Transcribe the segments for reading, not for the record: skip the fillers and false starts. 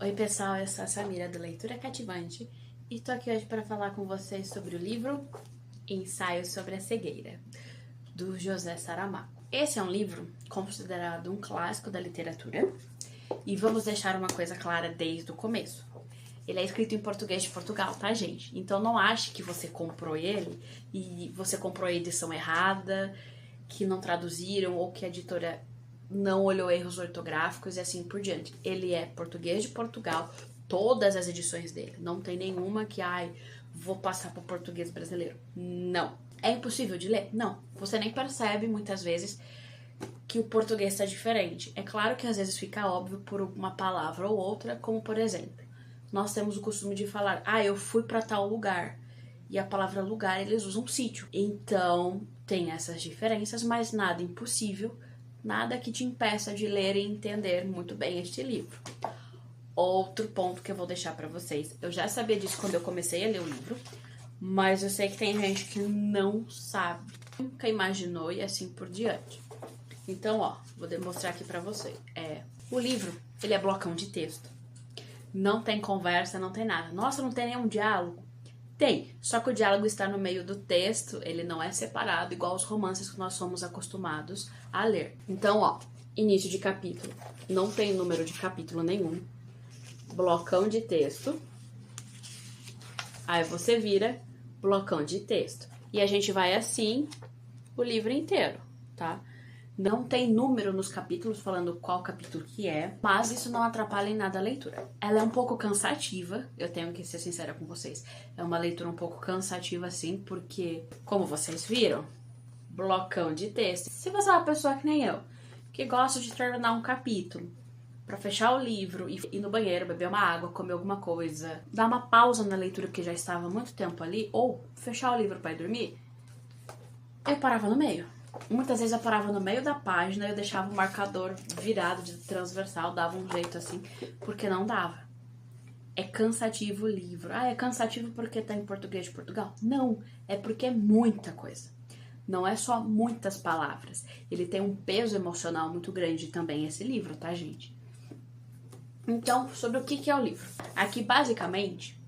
Oi pessoal, eu sou a Samira do Leitura Cativante e tô aqui hoje para falar com vocês sobre o livro Ensaio sobre a Cegueira, do José Saramago. Esse é um livro considerado um clássico da literatura e vamos deixar uma coisa clara desde o começo. Ele é escrito em português de Portugal, tá, gente? Então não ache que você comprou ele e você comprou a edição errada, que não traduziram ou que a editora não olhou erros ortográficos e assim por diante. Ele é português de Portugal, todas as edições dele. Não tem nenhuma que, vou passar para o português brasileiro. Não. É impossível de ler? Não. Você nem percebe, muitas vezes, que o português está diferente. É claro que às vezes fica óbvio por uma palavra ou outra, como por exemplo, nós temos o costume de falar, eu fui para tal lugar. E a palavra lugar, eles usam sítio. Então, tem essas diferenças, mas nada impossível, nada que te impeça de ler e entender muito bem este livro. Outro ponto que eu vou deixar para vocês. Eu já sabia disso quando eu comecei a ler o livro, mas eu sei que tem gente que não sabe, nunca imaginou e assim por diante. Então, vou demonstrar aqui para vocês. O livro, ele é blocão de texto. Não tem conversa, não tem nada. Nossa, não tem nenhum diálogo. Tem, só que o diálogo está no meio do texto, ele não é separado, igual os romances que nós somos acostumados a ler. Então, início de capítulo. Não tem número de capítulo nenhum. Blocão de texto. Aí você vira blocão de texto. E a gente vai assim o livro inteiro, tá? Não tem número nos capítulos falando qual capítulo que é, mas isso não atrapalha em nada a leitura. Ela é um pouco cansativa, eu tenho que ser sincera com vocês. É uma leitura um pouco cansativa, sim, porque, como vocês viram, blocão de texto. Se você é uma pessoa que nem eu, que gosta de terminar um capítulo, pra fechar o livro e ir no banheiro, beber uma água, comer alguma coisa, dar uma pausa na leitura que já estava há muito tempo ali, ou fechar o livro pra ir dormir, eu parava no meio. Muitas vezes eu parava no meio da página, eu deixava o marcador virado de transversal, dava um jeito assim, porque não dava. É cansativo o livro. É cansativo porque tá em português de Portugal? Não, é porque é muita coisa. Não é só muitas palavras. Ele tem um peso emocional muito grande também, esse livro, tá, gente? Então, sobre o que é o livro? Aqui, basicamente,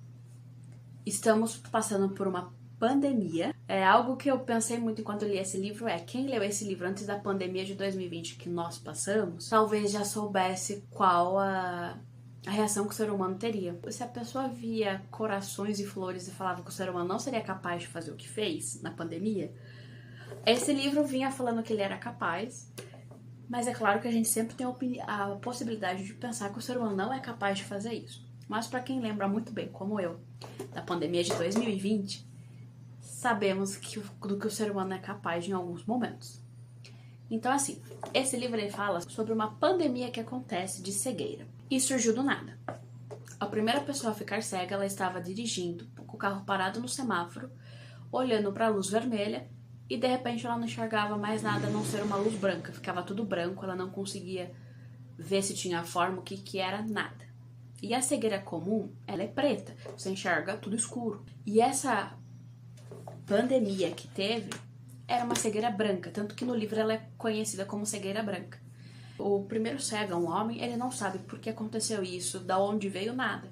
estamos passando por uma pandemia. Algo que eu pensei muito enquanto eu li esse livro quem leu esse livro antes da pandemia de 2020 que nós passamos, talvez já soubesse qual a reação que o ser humano teria. Se a pessoa via corações e flores e falava que o ser humano não seria capaz de fazer o que fez na pandemia, esse livro vinha falando que ele era capaz, mas é claro que a gente sempre tem a possibilidade de pensar que o ser humano não é capaz de fazer isso. Mas para quem lembra muito bem, como eu, da pandemia de 2020, sabemos do que o ser humano é capaz em alguns momentos. Então, assim, esse livro ele fala sobre uma pandemia que acontece de cegueira. E surgiu do nada. A primeira pessoa a ficar cega, ela estava dirigindo, com o carro parado no semáforo, olhando para a luz vermelha, e de repente ela não enxergava mais nada a não ser uma luz branca. Ficava tudo branco, ela não conseguia ver se tinha forma, o que era, nada. E a cegueira comum, ela é preta, você enxerga tudo escuro. E essa pandemia que teve era uma cegueira branca, tanto que no livro ela é conhecida como cegueira branca. O primeiro cego, um homem, ele não sabe por que aconteceu isso, da onde veio, nada.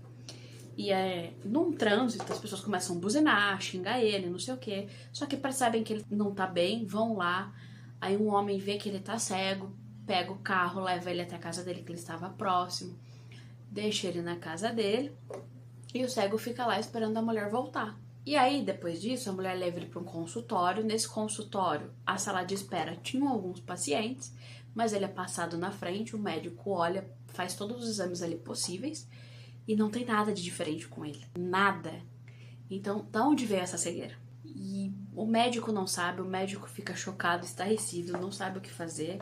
E num trânsito, as pessoas começam a buzinar, xingar ele, não sei o quê. Só que percebem que ele não tá bem, vão lá. Aí um homem vê que ele tá cego, pega o carro, leva ele até a casa dele, que ele estava próximo, deixa ele na casa dele, e o cego fica lá esperando a mulher voltar. E aí, depois disso, a mulher leva ele para um consultório. Nesse consultório, a sala de espera tinha alguns pacientes, mas ele é passado na frente, o médico olha, faz todos os exames ali possíveis e não tem nada de diferente com ele. Nada. Então, de onde veio essa cegueira? E o médico não sabe, o médico fica chocado, estarrecido, não sabe o que fazer,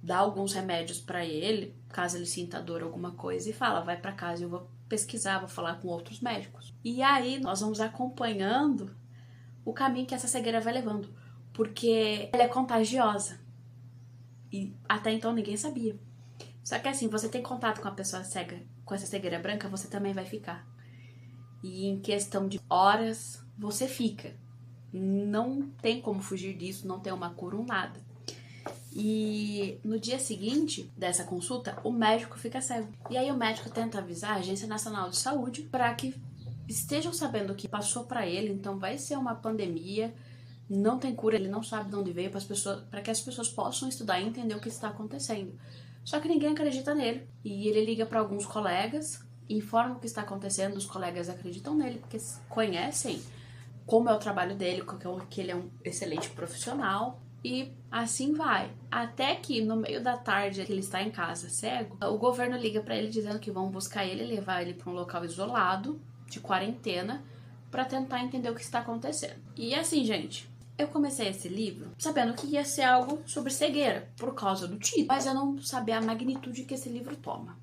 dá alguns remédios para ele, caso ele sinta dor ou alguma coisa, e fala, vai para casa, eu vou pesquisar, vou falar com outros médicos. E aí nós vamos acompanhando o caminho que essa cegueira vai levando, porque ela é contagiosa. E até então ninguém sabia. Só que assim, você tem contato com a pessoa cega, com essa cegueira branca, você também vai ficar. E em questão de horas, você fica. Não tem como fugir disso, não tem uma cura, nada. E no dia seguinte dessa consulta, o médico fica cego. E aí o médico tenta avisar a Agência Nacional de Saúde para que estejam sabendo que passou para ele, então vai ser uma pandemia, não tem cura, ele não sabe de onde veio, para que as pessoas possam estudar e entender o que está acontecendo. Só que ninguém acredita nele. E ele liga para alguns colegas, informa o que está acontecendo, os colegas acreditam nele, porque conhecem como é o trabalho dele, que ele é um excelente profissional. E assim vai. Até que no meio da tarde, que ele está em casa cego, o governo liga para ele dizendo que vão buscar ele e levar ele para um local isolado, de quarentena, para tentar entender o que está acontecendo. E assim, gente, eu comecei esse livro sabendo que ia ser algo sobre cegueira, por causa do título, mas eu não sabia a magnitude que esse livro toma.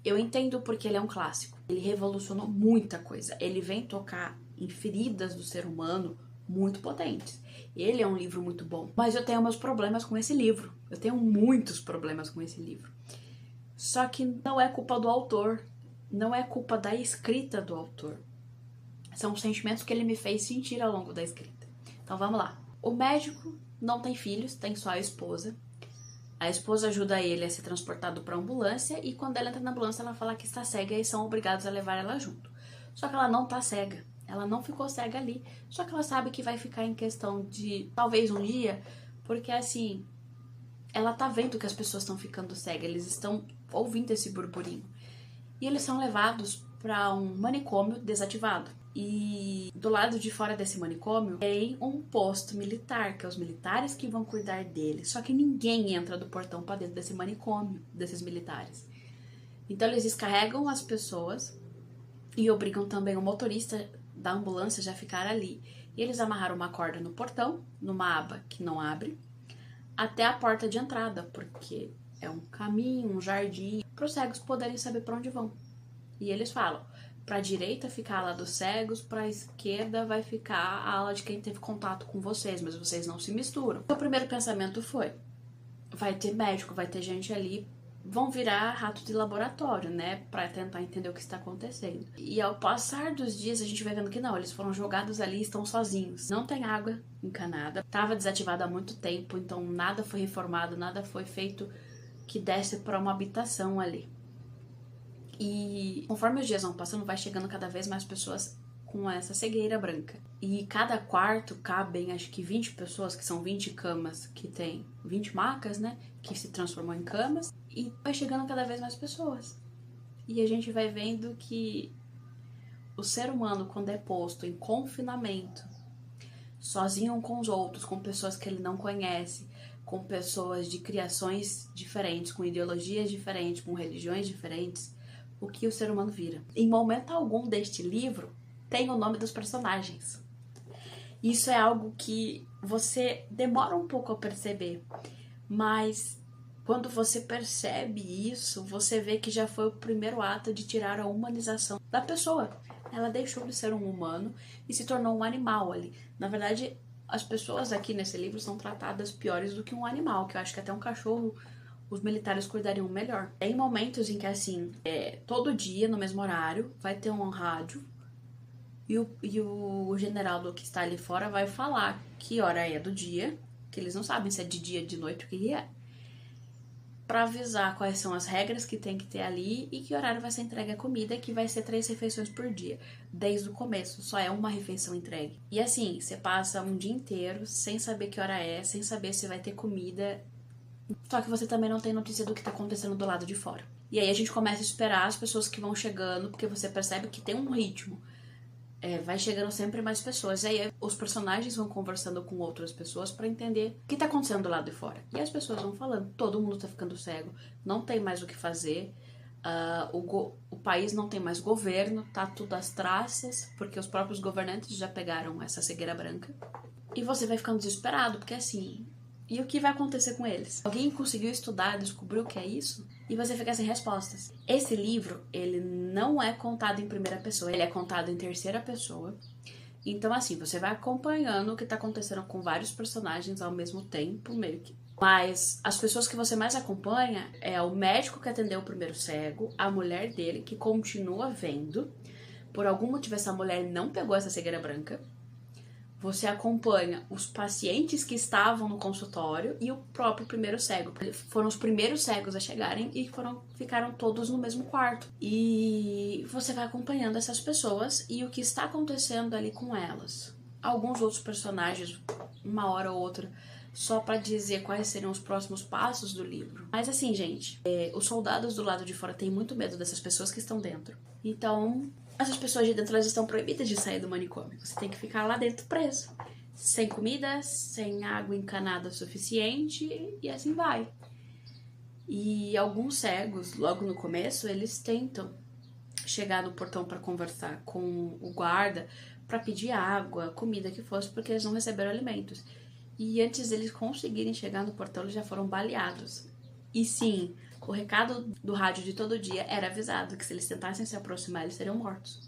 Eu entendo porque ele é um clássico. Ele revolucionou muita coisa. Ele vem tocar em feridas do ser humano muito potentes. Ele é um livro muito bom, mas eu tenho meus problemas com esse livro. Eu tenho muitos problemas com esse livro. Só que não é culpa do autor, não é culpa da escrita do autor. São sentimentos que ele me fez sentir ao longo da escrita. Então vamos lá. O médico não tem filhos, tem só a esposa. A esposa ajuda ele a ser transportado para a ambulância e quando ela entra na ambulância ela fala que está cega e são obrigados a levar ela junto. Só que ela não está cega. Ela não ficou cega ali, só que ela sabe que vai ficar em questão de talvez um dia, porque assim, ela tá vendo que as pessoas estão ficando cegas, eles estão ouvindo esse burburinho. E eles são levados para um manicômio desativado. E do lado de fora desse manicômio tem um posto militar, que é os militares que vão cuidar dele. Só que ninguém entra do portão para dentro desse manicômio, desses militares. Então eles descarregam as pessoas e obrigam também o motorista da ambulância já ficar ali. E eles amarraram uma corda no portão, numa aba que não abre, até a porta de entrada, porque é um caminho, um jardim, para os cegos poderem saber para onde vão. E eles falam, para a direita ficar a ala dos cegos, para a esquerda vai ficar a ala de quem teve contato com vocês, mas vocês não se misturam. O primeiro pensamento foi, vai ter médico, vai ter gente ali, vão virar rato de laboratório, né, para tentar entender o que está acontecendo. E ao passar dos dias a gente vai vendo que não, eles foram jogados ali e estão sozinhos. Não tem água encanada, estava desativada há muito tempo, então nada foi reformado, nada foi feito que desse para uma habitação ali. E conforme os dias vão passando, vai chegando cada vez mais pessoas com essa cegueira branca. E cada quarto cabem, acho que 20 pessoas, que são 20 camas, que tem 20 macas, né, que se transformam em camas. E vai chegando cada vez mais pessoas. E a gente vai vendo que o ser humano, quando é posto em confinamento, sozinho com os outros, com pessoas que ele não conhece, com pessoas de criações diferentes, com ideologias diferentes, com religiões diferentes, o que o ser humano vira. Em momento algum deste livro tem o nome dos personagens. Isso é algo que você demora um pouco a perceber, mas quando você percebe isso, você vê que já foi o primeiro ato de tirar a humanização da pessoa. Ela deixou de ser um humano e se tornou um animal ali. Na verdade, as pessoas aqui nesse livro são tratadas piores do que um animal, que eu acho que até um cachorro os militares cuidariam melhor. Tem momentos em que, assim, todo dia, no mesmo horário, vai ter um rádio e o general do que está ali fora vai falar que hora é do dia, que eles não sabem se é de dia, de noite, o que é, para avisar quais são as regras que tem que ter ali e que horário vai ser entregue a comida, que vai ser 3 refeições por dia. Desde o começo, só é uma refeição entregue. E assim, você passa um dia inteiro sem saber que hora é, sem saber se vai ter comida, só que você também não tem notícia do que tá acontecendo do lado de fora. E aí a gente começa a esperar as pessoas que vão chegando, porque você percebe que tem um ritmo. Vai chegando sempre mais pessoas. E aí os personagens vão conversando com outras pessoas pra entender o que tá acontecendo do lado de fora. E as pessoas vão falando, todo mundo tá ficando cego, não tem mais o que fazer, o país não tem mais governo, tá tudo às traças, porque os próprios governantes já pegaram essa cegueira branca. E você vai ficando desesperado, porque assim, e o que vai acontecer com eles? Alguém conseguiu estudar, descobriu o que é isso? E você fica sem respostas. Esse livro, ele não é contado em primeira pessoa, ele é contado em terceira pessoa. Então, assim, você vai acompanhando o que tá acontecendo com vários personagens ao mesmo tempo, meio que. Mas as pessoas que você mais acompanha é o médico que atendeu o primeiro cego, a mulher dele, que continua vendo. Por algum motivo, essa mulher não pegou essa cegueira branca. Você acompanha os pacientes que estavam no consultório e o próprio primeiro cego. Foram os primeiros cegos a chegarem e ficaram todos no mesmo quarto. E você vai acompanhando essas pessoas e o que está acontecendo ali com elas. Alguns outros personagens, uma hora ou outra, só para dizer quais seriam os próximos passos do livro. Mas assim, gente, os soldados do lado de fora têm muito medo dessas pessoas que estão dentro. Então, essas pessoas de dentro, elas estão proibidas de sair do manicômio. Você tem que ficar lá dentro preso. Sem comida, sem água encanada suficiente e assim vai. E alguns cegos, logo no começo, eles tentam chegar no portão para conversar com o guarda, para pedir água, comida que fosse, porque eles não receberam alimentos. E antes deles conseguirem chegar no portão, eles já foram baleados. E sim, o recado do rádio de todo dia era avisado que se eles tentassem se aproximar, eles seriam mortos.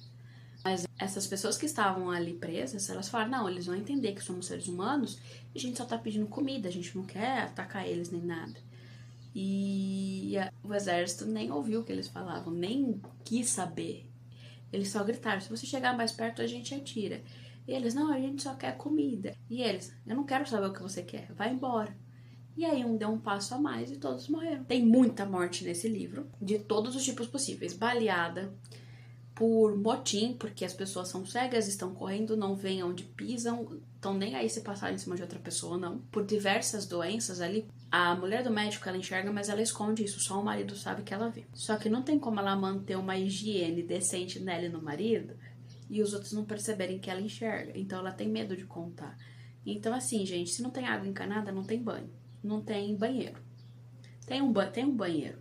Mas essas pessoas que estavam ali presas, elas falaram, não, eles vão entender que somos seres humanos e a gente só tá pedindo comida, a gente não quer atacar eles nem nada. E o exército nem ouviu o que eles falavam, nem quis saber. Eles só gritaram, se você chegar mais perto, a gente atira. E eles, não, a gente só quer comida. E eles, eu não quero saber o que você quer, vai embora. E aí um deu um passo a mais e todos morreram. Tem muita morte nesse livro, de todos os tipos possíveis. Baleada, por motim, porque as pessoas são cegas, estão correndo, não veem onde pisam, estão nem aí se passar em cima de outra pessoa ou não. Por diversas doenças ali, a mulher do médico, ela enxerga, mas ela esconde isso, só o marido sabe que ela vê. Só que não tem como ela manter uma higiene decente nela e no marido, e os outros não perceberem que ela enxerga, então ela tem medo de contar. Então assim, gente, se não tem água encanada, não tem banho, não tem banheiro. Tem um banheiro,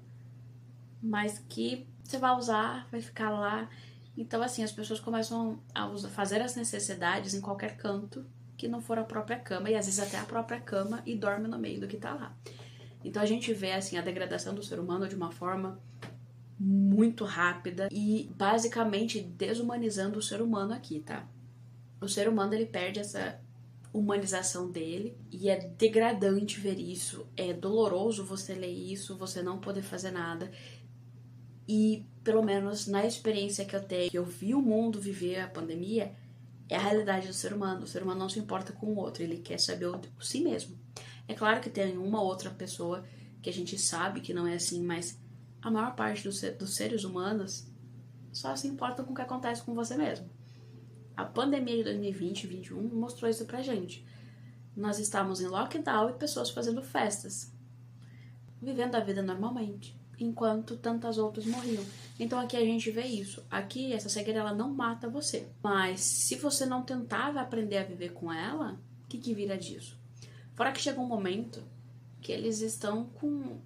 mas que você vai usar, vai ficar lá. Então assim, as pessoas começam a fazer as necessidades em qualquer canto que não for a própria cama, e às vezes até a própria cama, e dorme no meio do que tá lá. Então a gente vê assim a degradação do ser humano de uma forma muito rápida e basicamente desumanizando o ser humano aqui, tá? O ser humano, ele perde essa humanização dele e é degradante ver isso, é doloroso você ler isso, você não poder fazer nada. E pelo menos na experiência que eu tenho, que eu vi o mundo viver a pandemia, é a realidade do ser humano. O ser humano não se importa com o outro, ele quer saber o si mesmo. É claro que tem uma outra pessoa que a gente sabe que não é assim, mas a maior parte dos seres humanos só se importa com o que acontece com você mesmo. A pandemia de 2020 e 2021 mostrou isso pra gente. Nós estávamos em lockdown e pessoas fazendo festas, vivendo a vida normalmente, enquanto tantas outras morriam. Então aqui a gente vê isso. Aqui essa cegueira, ela não mata você, mas se você não tentava aprender a viver com ela, o que vira disso? Fora que chega um momento que eles estão com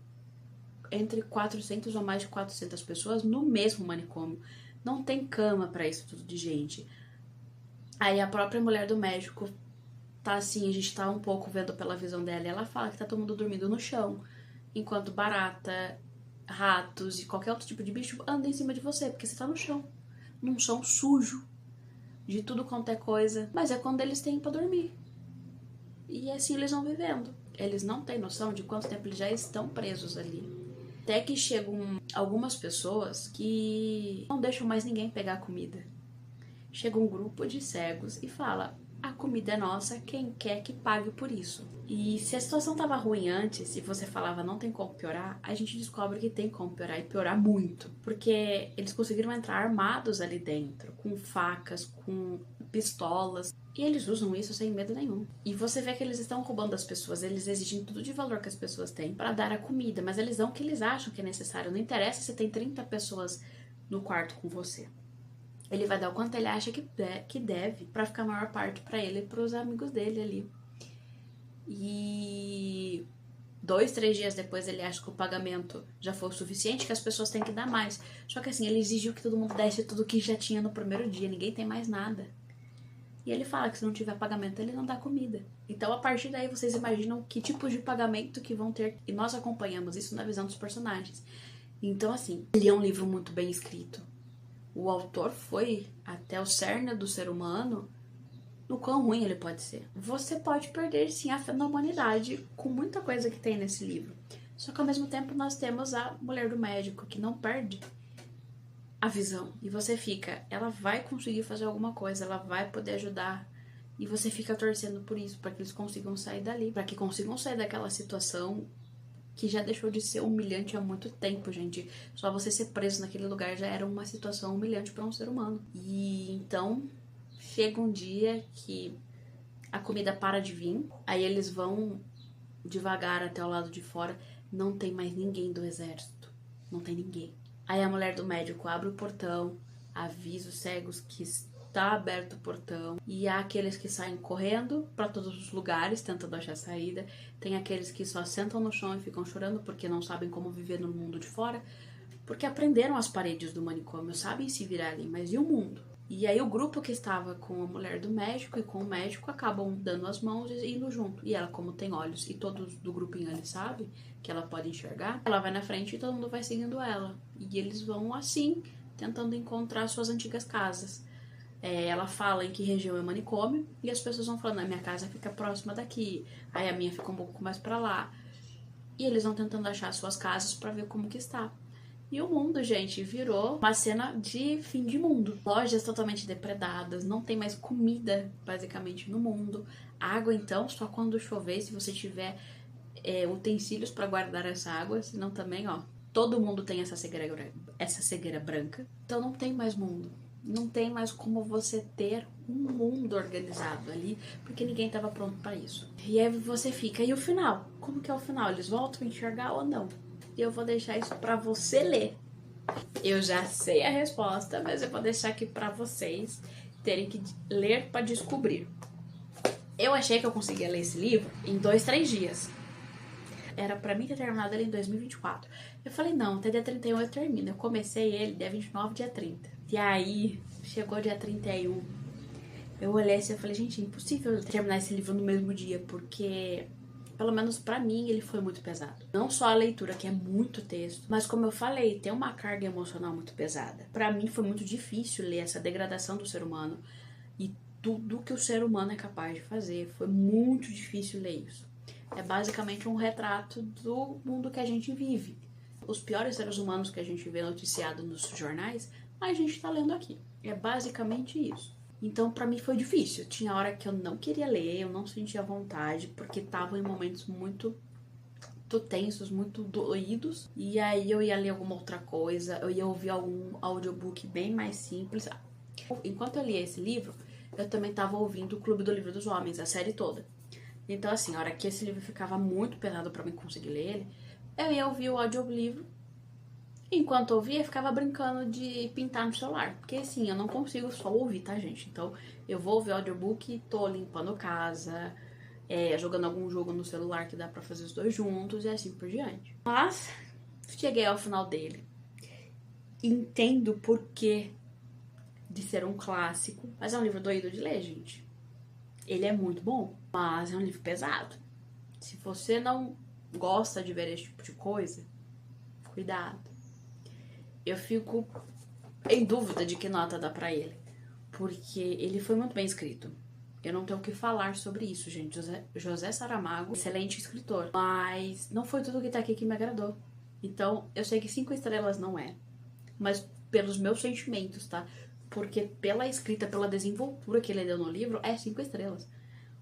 entre 400 ou mais de 400 pessoas no mesmo manicômio. Não tem cama para isso tudo de gente. Aí a própria mulher do médico tá assim, a gente tá um pouco vendo pela visão dela, e ela fala que tá todo mundo dormindo no chão, enquanto barata, ratos e qualquer outro tipo de bicho anda em cima de você, porque você tá no chão, num chão sujo, de tudo quanto é coisa. Mas é quando eles têm pra dormir. E assim eles vão vivendo. Eles não têm noção de quanto tempo eles já estão presos ali. Até que chegam algumas pessoas que não deixam mais ninguém pegar comida. Chega um grupo de cegos e fala, a comida é nossa, quem quer que pague por isso. E se a situação estava ruim antes e você falava não tem como piorar, a gente descobre que tem como piorar, e piorar muito. Porque eles conseguiram entrar armados ali dentro, com facas, com pistolas. E eles usam isso sem medo nenhum. E você vê que eles estão roubando as pessoas, eles exigem tudo de valor que as pessoas têm para dar a comida, mas eles dão o que eles acham que é necessário. Não interessa se tem 30 pessoas no quarto com você. Ele vai dar o quanto ele acha que deve para ficar a maior parte para ele e para os amigos dele ali. E 2, 3 dias depois ele acha que o pagamento já foi o suficiente, que as pessoas têm que dar mais. Só que assim, ele exigiu que todo mundo desse tudo que já tinha no primeiro dia, ninguém tem mais nada. E ele fala que se não tiver pagamento, ele não dá comida. Então, a partir daí, vocês imaginam que tipos de pagamento que vão ter. E nós acompanhamos isso na visão dos personagens. Então, assim, ele é um livro muito bem escrito. O autor foi até o cerne do ser humano, no quão ruim ele pode ser. Você pode perder, sim, a fé na humanidade com muita coisa que tem nesse livro. Só que, ao mesmo tempo, nós temos a mulher do médico, que não perde a visão. E você fica, ela vai conseguir fazer alguma coisa, ela vai poder ajudar E você fica torcendo por isso, para que eles consigam sair dali, para que consigam sair daquela situação que já deixou de ser humilhante há muito tempo, gente. Só você ser preso naquele lugar já era uma situação humilhante para um ser humano. E então chega um dia que a comida para de vir, aí eles vão devagar até o lado de fora, não tem mais ninguém do exército, não tem ninguém. Aí a mulher do médico abre o portão, avisa os cegos que está aberto o portão, e há aqueles que saem correndo para todos os lugares tentando achar saída, tem aqueles que só sentam no chão e ficam chorando porque não sabem como viver no mundo de fora, porque aprenderam as paredes do manicômio, sabem se virar ali, mas e o mundo? E aí o grupo que estava com a mulher do médico e com o médico acabam dando as mãos e indo junto. E ela, como tem olhos e todos do grupinho ali sabem que ela pode enxergar, ela vai na frente e todo mundo vai seguindo ela. E eles vão assim, tentando encontrar suas antigas casas. Ela fala em que região é o manicômio e as pessoas vão falando, a minha casa fica próxima daqui, aí a minha fica um pouco mais pra lá. E eles vão tentando achar suas casas pra ver como que está. E o mundo, gente, virou uma cena de fim de mundo. Lojas totalmente depredadas, não tem mais comida, basicamente, no mundo. Água, então, só quando chover, se você tiver utensílios para guardar essa água, senão também, ó, todo mundo tem essa cegueira branca. Então não tem mais mundo. Não tem mais como você ter um mundo organizado ali, porque ninguém estava pronto para isso. E aí você fica, e o final? Como que é o final? Eles voltam a enxergar ou não? E eu vou deixar isso pra você ler. Eu já sei a resposta, mas eu vou deixar aqui pra vocês terem que ler pra descobrir. Eu achei que eu conseguia ler esse livro em 2, 3 dias. Era pra mim ter terminado ele em 2024. Eu falei, não, até dia 31 eu termino. Eu comecei ele dia 29, dia 30. E aí, chegou dia 31. Eu olhei assim e falei, gente, é impossível terminar esse livro no mesmo dia, porque... pelo menos pra mim, ele foi muito pesado. Não só a leitura, que é muito texto, mas como eu falei, tem uma carga emocional muito pesada. Pra mim foi muito difícil ler essa degradação do ser humano e tudo que o ser humano é capaz de fazer. Foi muito difícil ler isso. É basicamente um retrato do mundo que a gente vive. Os piores seres humanos que a gente vê noticiado nos jornais, a gente tá lendo aqui. É basicamente isso. Então, pra mim foi difícil. Tinha hora que eu não queria ler, eu não sentia vontade, porque estavam em momentos muito tensos, muito doídos. E aí eu ia ler alguma outra coisa, eu ia ouvir algum audiobook bem mais simples. Enquanto eu lia esse livro, eu também tava ouvindo o Clube do Livro dos Homens, a série toda. Então, assim, a hora que esse livro ficava muito pesado pra mim conseguir ler ele, eu ia ouvir o audiolivro. Enquanto eu ouvia, eu ficava brincando de pintar no celular. Porque assim, eu não consigo só ouvir, tá, gente? Então, eu vou ouvir audiobook, tô limpando casa, jogando algum jogo no celular que dá pra fazer os dois juntos e assim por diante. Mas, cheguei ao final dele. Entendo o porquê de ser um clássico. Mas é um livro doído de ler, gente. Ele é muito bom, mas é um livro pesado. Se você não gosta de ver esse tipo de coisa, cuidado. Eu fico em dúvida de que nota dá pra ele, porque ele foi muito bem escrito. Eu não tenho o que falar sobre isso, gente. José Saramago, excelente escritor, mas não foi tudo que tá aqui que me agradou. Então, eu sei que 5 estrelas não é, mas pelos meus sentimentos, tá? Porque pela escrita, pela desenvoltura que ele deu no livro, é 5 estrelas.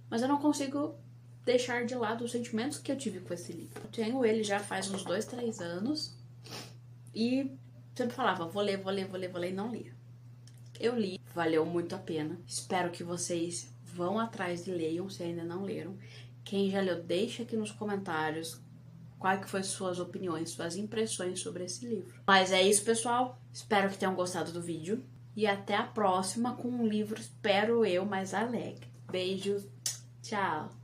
Mas eu não consigo deixar de lado os sentimentos que eu tive com esse livro. Eu tenho ele já faz uns 2, 3 anos e sempre falava, vou ler, e não lia. Eu li, valeu muito a pena. Espero que vocês vão atrás e leiam, se ainda não leram. Quem já leu, deixa aqui nos comentários quais que foram suas opiniões, suas impressões sobre esse livro. Mas é isso, pessoal. Espero que tenham gostado do vídeo. E até a próxima com um livro, espero eu, mais alegre. Beijos, tchau!